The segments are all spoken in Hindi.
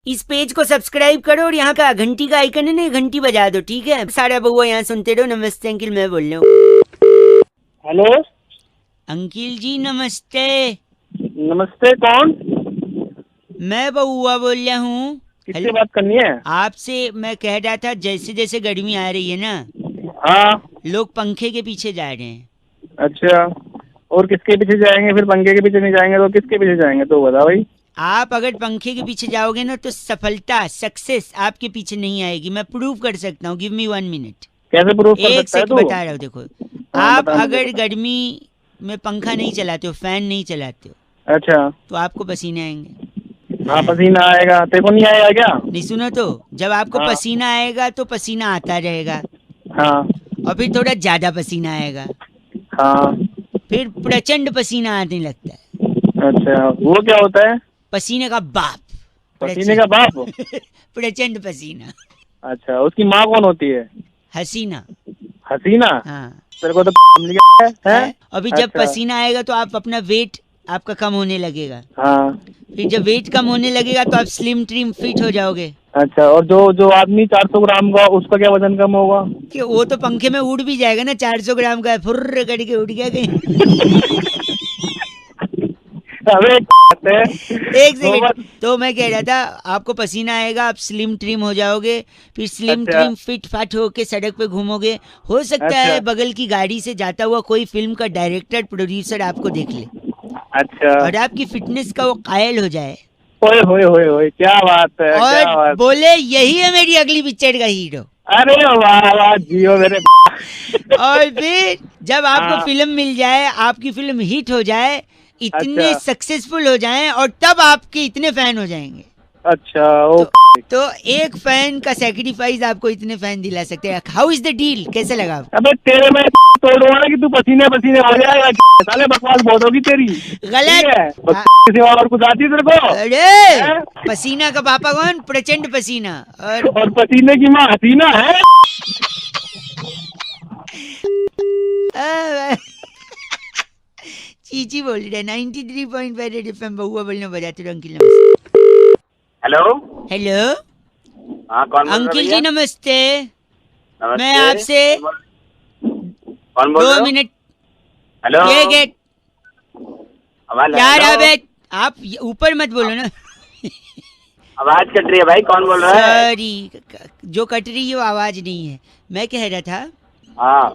इस पेज को सब्सक्राइब करो और यहाँ का घंटी का आइकन है ना, घंटी बजा दो, ठीक है। सारा बउआ यहाँ सुनते रहो। नमस्ते अंकिल, मैं बोल रहा हूँ। हेलो अंकिल जी नमस्ते। नमस्ते, कौन? मैं बउआ बोल रहा हूँ। किससे बात करनी है? आपसे मैं कह रहा था, जैसे जैसे गर्मी आ रही है ना, हाँ। लोग पंखे के पीछे जा रहे हैं। अच्छा, और किसके पीछे जाएंगे? फिर पंखे के पीछे नहीं जाएंगे तो किसके पीछे जाएंगे? तो बता भाई। आप अगर पंखे के पीछे जाओगे ना तो सफलता, सक्सेस आपके पीछे नहीं आएगी। मैं प्रूव कर सकता हूँ। Give me 1 minute. कैसे प्रूफ कर एक सकता है सेकंड तू? बता रहा हूँ, देखो। हाँ, आप बता मुझे, अगर बता। गर्मी में पंखा नहीं चलाते हो, फैन नहीं चलाते हो, अच्छा। तो आपको पसीने आएंगे। हाँ, हैं? पसीना आएगा। तेरे को नहीं आएगा क्या? नहीं सुनो तो, जब आपको हाँ। पसीना आएगा तो पसीना आता रहेगा, हाँ। और फिर थोड़ा ज्यादा पसीना आएगा, हाँ। फिर प्रचंड पसीना आने लगता है। अच्छा, वो क्या होता है? पसीने का बाप, पसीने का बाप? प्रचंड प्रचंड पसीना। अच्छा, उसकी माँ कौन होती है? हसीना। हसीना? हाँ। तेरे को तो मिल गया है? है, अभी जब अच्छा। पसीना आएगा तो आप अपना वेट आपका कम होने लगेगा। हाँ। फिर जब वेट कम होने लगेगा तो आप स्लिम ट्रिम फिट हो जाओगे। अच्छा, और जो जो आदमी 400 ग्राम का, उसका क्या वजन कम होगा? कि वो तो पंखे में उड़ भी जाएगा ना। 400 ग्राम का है, फुर्र करके उड़ गया कहीं। अबे एक वो सेकंड। बात। तो मैं कह रहा था, आपको पसीना आएगा, आप स्लिम ट्रिम हो जाओगे, फिर स्लिम अच्छा। ट्रिम फिट फाट होके सड़क पे घूमोगे। हो सकता अच्छा। है बगल की गाड़ी से जाता हुआ कोई फिल्म का डायरेक्टर प्रोड्यूसर आपको देख ले अच्छा। और आपकी फिटनेस का वो कायल हो जाए ओए होए होए होए, क्या बात है, और क्या बात है। बोले यही है मेरी अगली पिक्चर का हीरो। अरे वाह वाह, जियो मेरे। और फिर जब आपको हाँ। फिल्म मिल जाए, आपकी फिल्म हिट हो जाए, इतने अच्छा। सक्सेसफुल हो जाएं, और तब आपके इतने फैन हो जाएंगे। अच्छा। तो ओके। तो एक फैन का सेक्रीफाइस आपको इतने फैन दिला सकते हैं। How is the deal? कैसे लगा आपको? अबे तेरे में तोड़ूंगा ना कि तू पसीने पसीने हो जाएगा। साले बकवास बहुत होगी तेरी। ठीक गलत। है, बस आ, के सिवा और कुछ आती है तेरे को? अरे हैं? पसीना का पापा कौन? प्रचंड पसीना। और और पसीने की माँ हसीना है। आ, चीची बोल रहे 93.5 रेड एफएम बहुआ बोलने बजाते रहो। अंकिल नमस्ते। हेलो। हेलो हाँ, कौन बोल रहा है अंकिल भैया? जी नमस्ते। मैं नमस्ते। आपसे कौन बोल दो रहे हो? Minute hello. ये गेट आवाज, यार। हेलो। अब आप ऊपर मत बोलो ना। आवाज कट रही है भाई, कौन बोल रहा है? सॉरी, जो कट रही है वो आवाज नहीं है। मैं कह रहा था हाँ।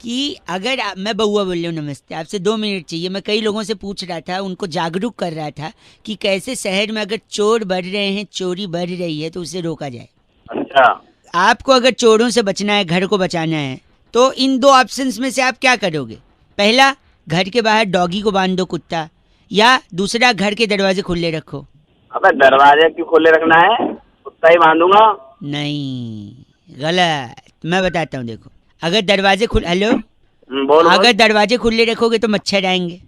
कि अगर मैं बउआ बोल रही हूँ नमस्ते, आपसे 2 मिनट चाहिए। मैं कई लोगों से पूछ रहा था, उनको जागरूक कर रहा था कि कैसे शहर में अगर चोर बढ़ रहे हैं, चोरी बढ़ रही है, तो उसे रोका जाए। अच्छा। आपको अगर चोरों से बचना है, घर को बचाना है, तो इन दो ऑप्शंस में से आप क्या करोगे? पहला, घर के बाहर डॉगी को बांध दो, कुत्ता। या दूसरा, घर के दरवाजे खुले रखो। अबे दरवाजे क्यों खोले रखना है? कुत्ता ही बांधूंगा। नहीं, गलत। मैं बताता हूँ, देखो। अगर दरवाजे हेलो, बोल बोल। अगर दरवाजे खुले रखोगे तो मच्छर आएंगे।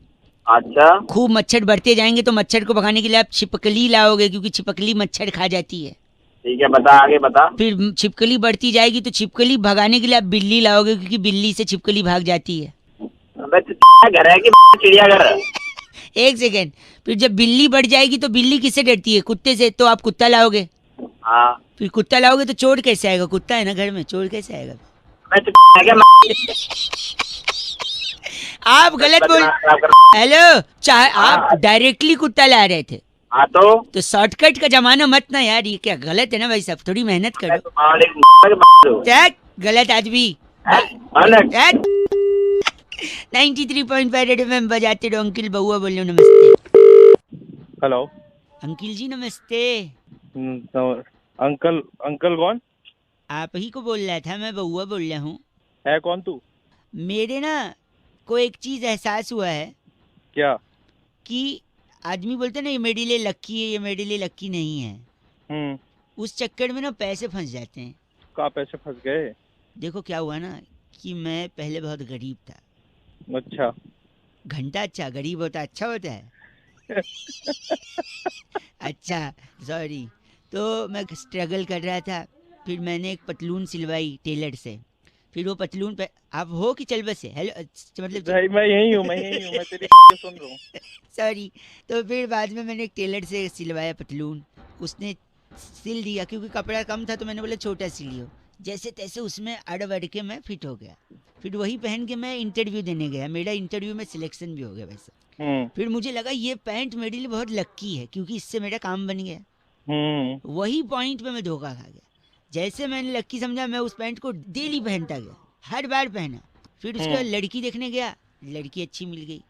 अच्छा। खूब मच्छर बढ़ते जाएंगे, तो मच्छर को भगाने के लिए आप छिपकली लाओगे, क्योंकि छिपकली मच्छर खा जाती है। ठीक है, बता, आगे बता। फिर छिपकली बढ़ती जाएगी तो छिपकली भगाने के लिए आप बिल्ली लाओगे, क्योंकि बिल्ली से छिपकली भाग जाती है। अबे तो घर है कि चिड़ियाघर है? एक सेकेंड। फिर जब बिल्ली बढ़ जाएगी तो बिल्ली किससे डरती है? कुत्ते से। तो आप कुत्ता लाओगे। हाँ। फिर कुत्ता लाओगे तो चोर कैसे आएगा? कुत्ता है ना घर में, चोर कैसे आएगा? अबे तो है क्या? आप गलत बोल। दिमाग खराब कर। हेलो, चाहे आप हाँ। डायरेक्टली कुत्ता ला रहे थे, हाँ तो शॉर्टकट का जमाना मत ना यार। ये क्या गलत है ना भाई साहब? थोड़ी मेहनत अबे करो। तो मालिक चैक गलत आदमी। है? मालिक। 93.5 रेड एफएम बजाते रहो। अंकिल बउआ बोल रहे हो नमस्ते। हेलो। अंकिल जी नमस्ते। तो अंकल, अंकल कौन आप ही को बोल रहा था, मैं बउआ बोल रहा हूँ। है? कौन तू? मेरे ना को एक चीज एहसास हुआ है क्या? कि आदमी बोलते हैं ना, ये मेरे लिए लक्की है, ये मेरे लिए लक्की नहीं है। हम्म। उस चक्कर में ना पैसे फंस जाते हैं। कहाँ पैसे फंस गए? देखो क्या हुआ ना, कि मैं पहले बहुत गरीब था। अच्छा। घंटा अच्छा, गरीब होता अच्छा होता है। अच्छा, सॉरी। तो मैं स्ट्रगल कर रहा था। फिर मैंने एक पतलून सिलवाई टेलर से। फिर वो पतलून पे आप हो कि चल बस है हेलो मतलब भाई मैं यही हूँ मैं तेरी सुन रहा हूँ। सॉरी। तो फिर बाद में मैंने एक टेलर से सिलवाया पतलून, उसने सिल दिया क्योंकि कपड़ा कम था तो मैंने बोला छोटा सिलियो, जैसे तैसे उसमें अड़ वड़ के मैं फिट हो गया। फिर वही पहन के मैं इंटरव्यू देने गया, मेरा इंटरव्यू में सिलेक्शन भी हो गया वैसे। फिर मुझे लगा ये पैंट मेरे लिए बहुत लक्की है क्योंकि इससे मेरा काम बन गया। वही पॉइंट पे मैं धोखा खा गया। जैसे मैंने लक्की समझा मैं उस पैंट को डेली पहनता गया, हर बार पहना। फिर उसके बाद लड़की देखने गया, लड़की अच्छी मिल गई,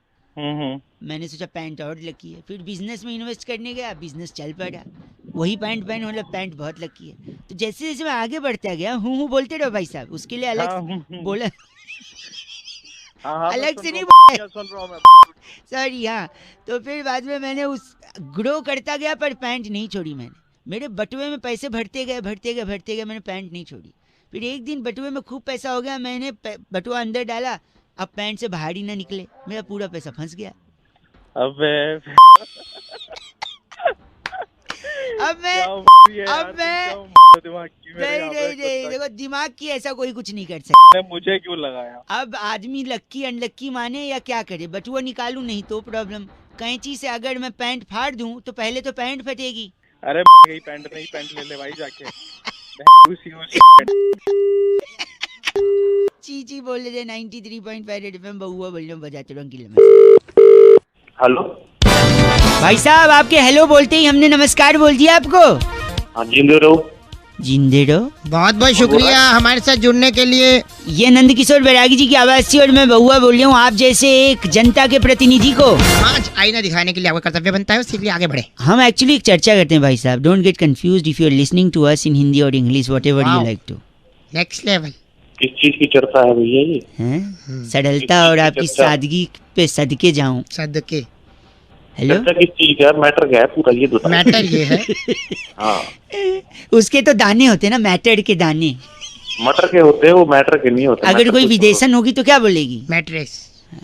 मैंने सोचा पैंट और लकी है। फिर बिजनेस में इन्वेस्ट करने गया, बिजनेस चल पड़ा, वही पैंट पहन मतलब पैंट बहुत लकी है। तो जैसे जैसे मैं आगे बढ़ता गया हूँ बोलते रहो भाई साहब, उसके लिए अलग बोला अलग से नहीं सुन रहा हूँ मैं। सॉरी। हाँ, तो फिर बाद में मैंने उस ग्रो करता गया पर पैंट नहीं छोड़ी मैंने। मेरे बटुए में पैसे भरते गए मैंने पैंट नहीं छोड़ी। फिर एक दिन बटुए में खूब पैसा हो गया, मैंने बटुआ अंदर डाला, अब पैंट से बाहर ही ना निकले, मेरा पूरा पैसा फंस गया। अबे नहीं देखो दिमाग की ऐसा कोई कुछ नहीं कर सकता। मुझे क्यों लगाया? अब आदमी लक्की अनलक्की माने या क्या करे, बटुआ निकालू नहीं तो प्रॉब्लम, कैंची से अगर मैं पैंट फाड़ दूं तो पहले तो पैंट फटेगी। अरे पैंट नहीं, पैंट ले ले भाई जाके। चीची बोल रहे 93.5 रेड एफएम बहुआ बोल रहा हूं, बजाते रहो अंकिल। हेलो भाई साहब, आपके हेलो बोलते ही हमने नमस्कार बोल दिया आपको। हाँ जिंदे रहो। जिंदे रहो। बहुत बहुत शुक्रिया हमारे साथ जुड़ने के लिए। ये नंद किशोर बैरागी जी की आवाज थी और मैं बहुआ बोल रहा हूँ आप जैसे एक जनता के प्रतिनिधि को आज आईना दिखाने के लिए आपका कर्तव्य बनता है, इसलिए आगे बढ़े। हम एक्चुअली एक चर्चा करते हैं भाई साहब। Don't get confused if you are listening to us in Hindi और English, whatever you like to. Next level. किस चीज की चर्चा है भैया ये? हैं सरलता और आपकी सादगी पे सदके जाऊं। सदके। हेलो, चर्चा किस चीज का है? मैटर क्या है पूरा ये बताओ। मैटर ये है हाँ, उसके तो दाने होते हैं ना, मैटर के दाने। मटर के होते हैं वो, मैटर के नहीं होते। अगर कोई विदेशन होगी तो क्या बोलेगी? मैट्रेस।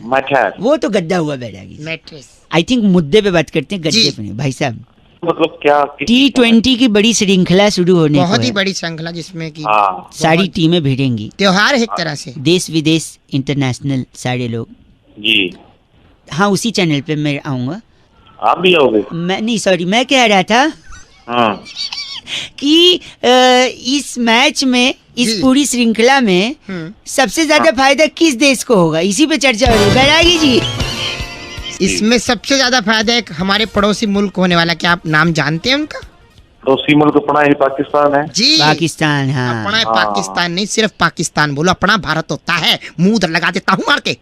मैटर वो तो गद्दा हुआ बैरागी। मैट्रेस। आई थिंक मुद्दे पे बात करते हैं, गद्दे पे नहीं। भाई साहब मतलब क्या? T20 की बड़ी श्रृंखला शुरू होने बहुत ही को है। बड़ी श्रृंखला जिसमें की हाँ सारी टीमें भिड़ेंगी, त्योहार है एक तरह से। देश विदेश इंटरनेशनल सारे लोग। जी, हाँ उसी चैनल पे मैं आऊंगा। आप भी आओगे? मैं नहीं, सॉरी, मैं कह रहा था हाँ कि इस मैच में, इस जी। पूरी श्रृंखला में सबसे ज्यादा फायदा किस देश को होगा, इसी पे चर्चा हो रही है बैरागी जी। इसमें सबसे ज्यादा फायदा एक हमारे पड़ोसी मुल्क होने वाला, क्या आप नाम जानते हैं उनका? पड़ोसी मुल्क अपना ही पाकिस्तान है। जी पाकिस्तान। हाँ, अपना है पाकिस्तान, नहीं सिर्फ पाकिस्तान बोलो, अपना भारत होता है। मुंह लगा देता हूँ मार के।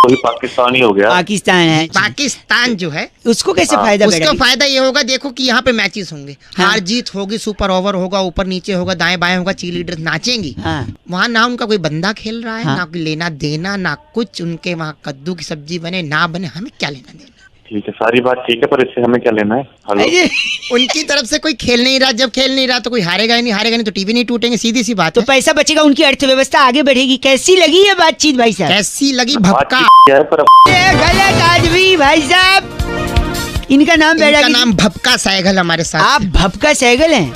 वही पाकिस्तान ही हो गया। पाकिस्तान है। पाकिस्तान जो है उसको कैसे फायदा उसका बैरागी? फायदा ये होगा, देखो कि यहाँ पे मैचेस होंगे, हाँ। हार जीत होगी, सुपर ओवर होगा, ऊपर नीचे होगा, दाएं बाएं होगा, चीयर लीडर नाचेंगी। हाँ। वहाँ ना उनका कोई बंदा खेल रहा है, हाँ। ना कोई लेना देना, ना कुछ। उनके वहाँ कद्दू की सब्जी बने ना बने, हमें क्या लेना देना। ठीक है, सारी बात ठीक है, पर इससे हमें क्या लेना है? हेलो, अरे, उनकी तरफ से कोई खेल नहीं रहा, जब खेल नहीं रहा तो कोई हारेगा ही नहीं, हारेगा नहीं तो टीवी नहीं टूटेंगे, सीधी सी बात तो है। पैसा बचेगा, उनकी अर्थव्यवस्था आगे बढ़ेगी। कैसी लगी ये बातचीत भाई साहब? कैसी लगी भपका? बातचीत क्या है पर ये गलत आदमी भाई साहब, इनका नाम इनका बैरागी। नाम भपका सहगल हमारे साथ। आप भपका सहगल हैं?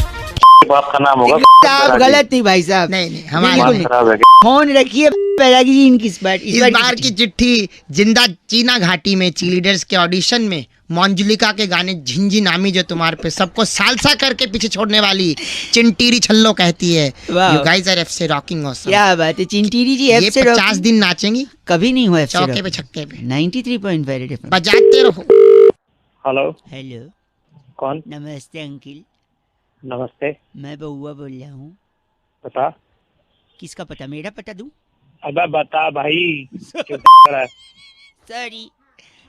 बाप का नाम होगा। आप गलत नहीं भाई साहब। नहीं हमारे बिल्कुल बात नहीं। खराब है। फोन रखिए बैरागी जी इनकी इस बार की चिट्ठी जिंदा चीना घाटी में लीडर्स के ऑडिशन में मंजुलिका के गाने झिंझी नामी जो तुम्हारे पे सबको सालसा करके पीछे छोड़ने वाली चिंटीरी छल्लो कहती है, वाह। You guys are FC rocking awesome. क्या बात है चिंटीरी जी, ये एफ से 50 दिन नाचेंगी कभी नहीं हुआ FC चौके पे रॉक। छक्के पे 93.5 रेड एफएम। बजाते रहो। हेलो, हेलो, कौन? नमस्ते अंकिल, नमस्ते, मैं बउआ बोल रहा हूँ। बता। किसका पता, मेरा पता दूं? अबे बता भाई। सॉरी,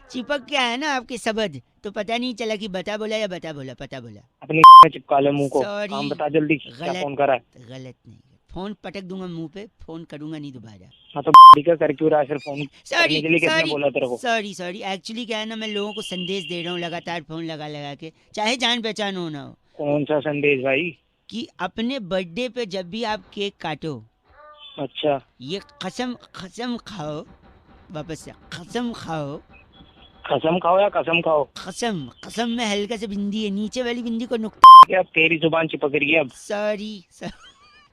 चिपक क्या है ना आपके शब्द, तो पता नहीं चला कि बता बोला या बता बोला, पता बोला। अपनी चिपका ले मुंह को। Sorry, काम बता जल्दी, क्या गलत। फोन करा है? गलत नहीं, फोन पटक दूंगा मुंह पे, फोन करूंगा नहीं दोबारा। हाँ तो क्या कर क्यों रहा है? फिर फोन करने के लिए किसने बोला तेरे को? सॉरी, एक्चुअली क्या है ना, मैं लोगों को संदेश दे रहा हूँ लगातार फोन लगा लगा के, चाहे जान पहचान हो ना हो, कौन सा संदेश भाई? कि अपने बर्थडे पे जब भी आप केक काटो, अच्छा, ये कसम खाओ, वापस से कसम खाओ। कसम खाओ या कसम खाओ? कसम में हल्का से बिंदी है, नीचे वाली बिंदी को नुक्ता। क्या तेरी जुबान चिपक रही है अब? सॉरी,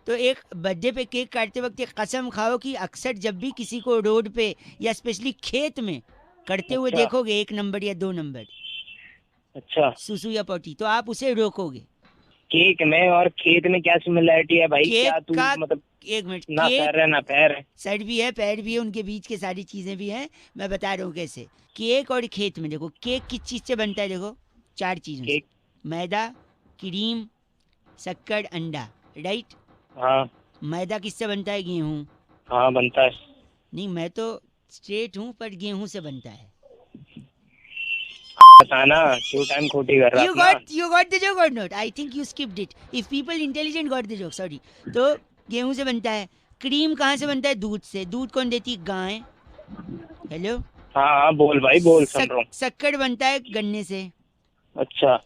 तो एक बर्थडे पे केक काटते वक्त एक कसम खाओ कि अक्सर जब भी किसी को रोड पे या स्पेशली खेत में करते हुए अच्छा। देखोगे 1 नंबर या 2 नंबर अच्छा, सुसु या पोटी, तो आप उसे रोकोगे। केक में और खेत में क्या सिमिलरिटी है भाई? केक क्या तू का मतलब 1 मिनट, ना केक सर है ना पैर है? सर भी है, पैर भी है, उनके बीच के सारी चीजें भी हैं। मैं बता रहा हूँ कैसे। केक और खेत में देखो, केक किस चीज से बनता है? देखो 4 चीजों से। केक। मैदा, क्रीम, शक्कर, अंडा, राइट? हाँ मैदा किससे बनता है? गेहूं। हाँ बनता है। नहीं, मैं तो स्ट्रेट हूँ, पर गेहूं से बनता है। बताना क्यों टाइम खोटी कर रहा था? You got the joke or not? I think you skipped it. If people intelligent got the joke, sorry. तो गेहूं से बनता है। क्रीम कहाँ से बनता है? दूध से। दूध कौन देती है? गाय। हेलो, हाँ हाँ बोल भाई बोल, सुन रहा हूँ। शक्कर बनता है गन्ने से। अच्छा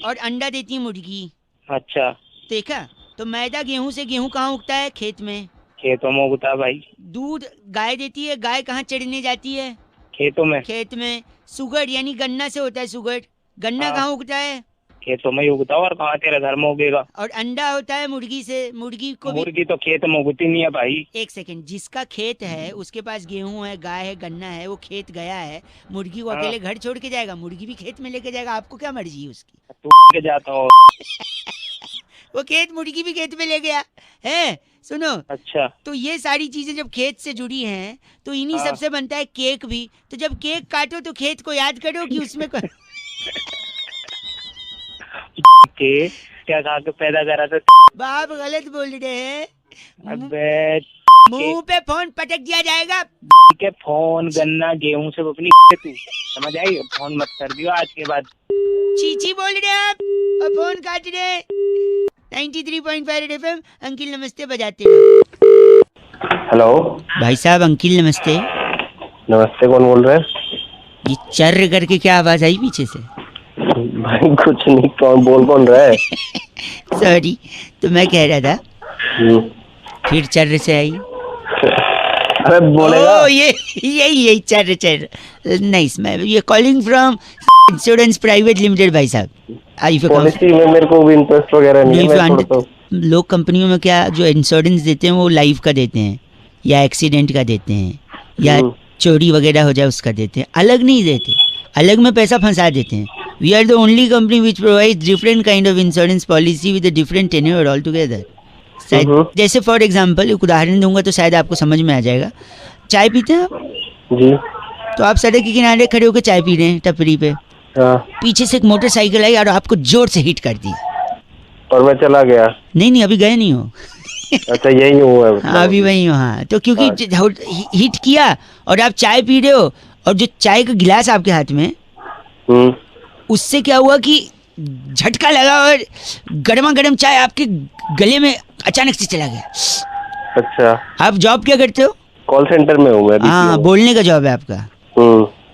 और अंडा देती है मुर्गी। अच्छा, देखा? तो मैदा गेहूं से। गेहूं कहाँ उगता है? खेत में। खेतों में उगता है भाई। दूध गाय देती है। गाय कहाँ चढ़ने जाती है? खेतों में। खेत में। सुगर यानी गन्ना से होता है सुगर। गन्ना हाँ। कहाँ उगता है? खेतों में ही उगता है, और कहाँ तेरे घर में उगेगा? और अंडा होता है मुर्गी से। मुर्गी को भी। मुर्गी तो खेत में उगती नहीं है भाई। एक सेकंड, जिसका खेत है उसके पास गेहूं है, गाय है, गन्ना है, वो खेत गया है। मुर्गी को हाँ। अकेले घर छोड़ के जाएगा? मुर्गी भी खेत में लेके जाएगा। आपको क्या मर्जी है उसकी? तू के जाता हो। वो खेत, मुर्गी भी खेत में ले गया है। सुनो, अच्छा तो ये सारी चीजें जब खेत से जुड़ी हैं तो इन्हीं हाँ। सबसे बनता है केक भी। तो जब केक काटो तो खेत को याद करो कि उसमें के क्या खा के पैदा करा था? बाप गलत बोल रहे हैं। अबे मुंह पे फोन पटक दिया जाएगा। के फोन गन्ना गेहूं से अपनी तू समझ आई? फोन मत कर दियो आज के बाद। चीची बोल रहे हैं आप और फोन काट रहे हैं। 93.5 FM। अंकिल नमस्ते बजाते रहो। हेलो, भाई साहब अंकिल नमस्ते। नमस्ते, कौन बोल रहे हैं? ये चर्र करके क्या आवाज आई पीछे से? भाई कुछ नहीं, कौन रहा है? सॉरी, तो मैं कह रहा था फिर चर्र से आई। अरे बोलेगा। ओ ये यही चर्र। नाइस। मैं ये calling from insurance private limited भाई साहब। पॉलिसी में मेरे को भी इंटरेस्ट वगैरह नहीं है, मैं थोड़ा तो लोग कंपनियों में क्या जो इंश्योरेंस देते हैं वो लाइफ का देते हैं, या एक्सीडेंट का देते हैं, या चोरी वगैरह हो जाए उसका देते हैं। अलग नहीं देते, अलग में पैसा फंसा देते हैं। We are the only company which provide different kind of insurance policy with different tenure all together. जैसे फॉर एग्जाम्पल एक उदाहरण दूंगा तो शायद आपको समझ में आ जाएगा। चाय पीते हैं आप? जी। तो आप सड़क के किनारे खड़े होकर चाय पी रहे हैं टपरी पे। हाँ। पीछे से एक मोटरसाइकिल आई और आपको जोर से हिट कर दी। और मैं चला गया? नहीं, अभी गए नहीं हो। अच्छा, यही हुआ है? हाँ, अभी वही हो। हाँ, तो क्योंकि हिट किया और आप चाय पी रहे हो और जो चाय का गिलास आपके हाथ में, उससे क्या हुआ कि झटका लगा और गर्मा गर्म चाय आपके गले में अचानक से चला गया। अच्छा। आप जॉब क्या करते हो? कॉल सेंटर में हूँ मैं। हाँ, बोलने का जॉब है आपका।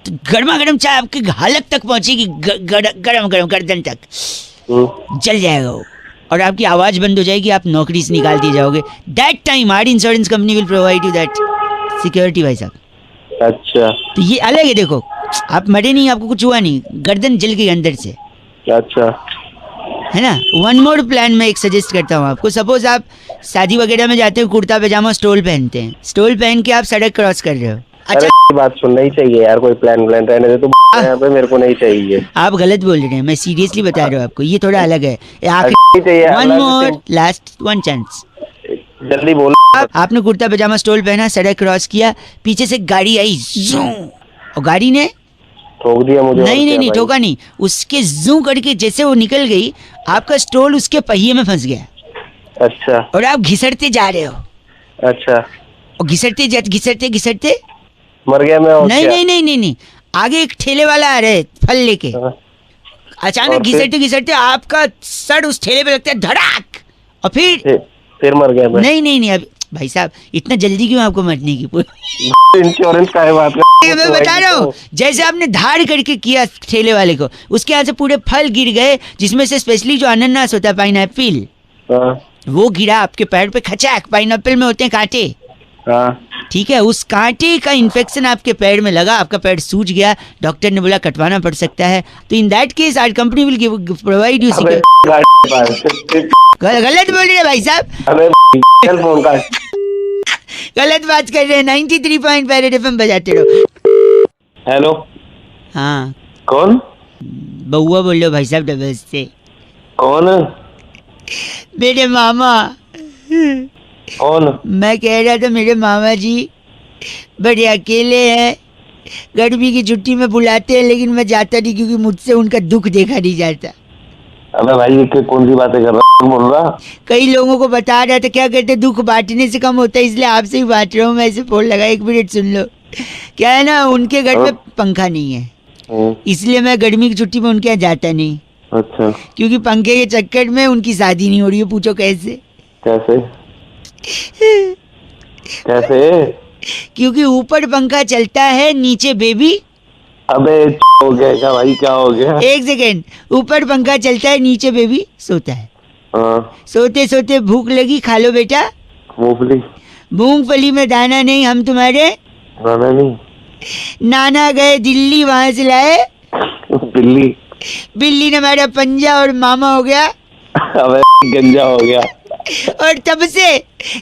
तो गर्मा गर्म चाय आपके हालत तक पहुंचेगी, गरम गरम गर्दन तक जल जाएगा वो, और आपकी आवाज बंद हो जाएगी, आप नौकरी से निकाल दिए जाओगे। That time our insurance company will provide you that security भाई साहब। अच्छा। तो ये अलग है। देखो, आप मरे नहीं, आपको कुछ हुआ नहीं, गर्दन जल गई अंदर से। अच्छा, है ना। वन मोर प्लान मैं एक सजेस्ट करता हूँ आपको। सपोज आप शादी वगैरह में जाते हो, कुर्ता पैजामा स्टोल पहनते हैं, स्टोल पहन के आप सड़क क्रॉस कर रहे हो। अच्छा, बात सुनना ही चाहिए यार, कोई प्लान रहने दे तो यहाँ पे मेरे को नहीं चाहिए। आप गलत बोल रहे हैं, मैं सीरियसली बता रहा हूँ आपको, ये थोड़ा अलग है। One more last one chance, जल्दी बोलो। आपने कुर्ता पैजामा स्टोल पहना, सड़क क्रॉस किया, पीछे से गाड़ी आई जूं, और गाड़ी ने ठोक दिया मुझे। नहीं ठोका नहीं, उसके जूं करके जैसे वो निकल गई, आपका स्टोल उसके पहिए में फंस गया। अच्छा। और आप घिसटते जा रहे हो। अच्छा। और घिसटते मर गया मैं? नहीं, आगे एक ठेले वाला आ रहे फल लेके। अचानक घिसटते आपका सर उस ठेले पे लगता है धड़ाक, और फिर मर गया मैं? नहीं, अब भाई साहब इतना जल्दी क्यों आपको मरने की? इंश्योरेंस का है बात कर, मैं बता रहा हूँ, जैसे आपने धाड़ करके किया ठेले वाले को, उसके यहाँ से पूरे फल गिर गए, जिसमें से स्पेशली जो अनानास होता है, पाइनएप्पल, वो गिरा आपके पैर पे, खचाक। पाइनएप्पल में होते हैं कांटे। ठीक है, उस कांटे का इन्फेक्शन आपके पैर में लगा, आपका पैर सूज गया, डॉक्टर ने बोला कटवाना पड़ सकता है, तो in that case our company will provide you. गलत बोल रहे हैं भाई साहब, फोन का गलत बात कर रहे हैं। 93.5 रेड एफएम बजाते रहो। हेलो, हाँ कौन? बउआ बोल रहे हो भाई साहब डबल से। कौन? मेरे मामा। कौन? मैं कह रहा था मेरे मामा जी बड़े अकेले हैं, गर्मी की छुट्टी में बुलाते हैं लेकिन मैं जाता नहीं क्योंकि मुझसे उनका दुख देखा नहीं जाता। अबे भाई ये कौन सी बातें कर रहा है, बोल रहा? कई लोगों को बता रहा था, क्या कहते दुख बांटने से कम होता है, इसलिए आपसे ही बांट रहा हूँ। मैं ऐसे फोन लगा, 1 मिनट सुन लो। क्या है ना, उनके घर में पंखा नहीं है, इसलिए मैं गर्मी की छुट्टी में उनके यहाँ जाता नहीं। अच्छा, क्योंकि पंखे के चक्कर में उनकी शादी नहीं हो रही है। पूछो कैसे? कैसे कैसे? क्योंकि ऊपर पंखा चलता है, नीचे बेबी। अबे हो गया क्या भाई, क्या हो गया? 1 सेकेंड, ऊपर पंखा चलता है, नीचे बेबी सोता है। हाँ, सोते सोते भूख लगी, खा लो बेटा। मूंगफली? मूंगफली में दाना नहीं, हम तुम्हारे नाना नहीं, नाना गए दिल्ली, वहां से लाए बिल्ली। बिल्ली ने हमारा पंजा और मामा हो गया। अबे गंजा हो गया। और तब से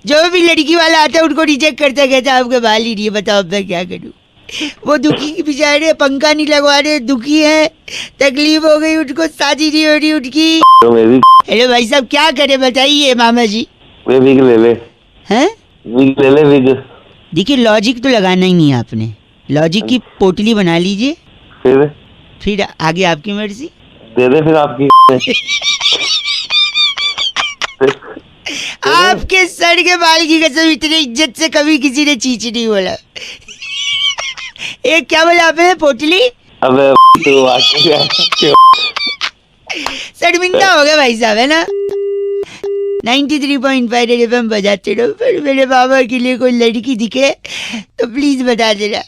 जो भी लड़की वाला आता है उनको रिजेक्ट करता, कहता आपके बाल ही नहीं है, बताओ अब मैं क्या करूं। वो दुखी बेचारे, पंखा नहीं लगवा रहे, दुखी है, तकलीफ हो गई उनको, शादी नहीं हो रही उनकी। तो मैं भी हेलो भाई साहब, क्या करे बताइए मामा जी। वे विग ले ले, हैं? विग ले ले, विग। देखिए लॉजिक तो लगाना ही नहीं है आपने, लॉजिक की पोटली बना लीजिए, फिर आगे आपकी मर्जी। दे दे फिर आपकी। आपके सर के बाल की कसम, इतनी इज्जत से कभी किसी ने चीच नहीं बोला। एक क्या बोला आपने, पोटली? अबे तो शर्मिंदा हो गया भाई साहब, है ना। 93.5 रेड एफएम बजाते रहो। फिर मेरे बाबा के लिए कोई लड़की दिखे तो प्लीज बता देना।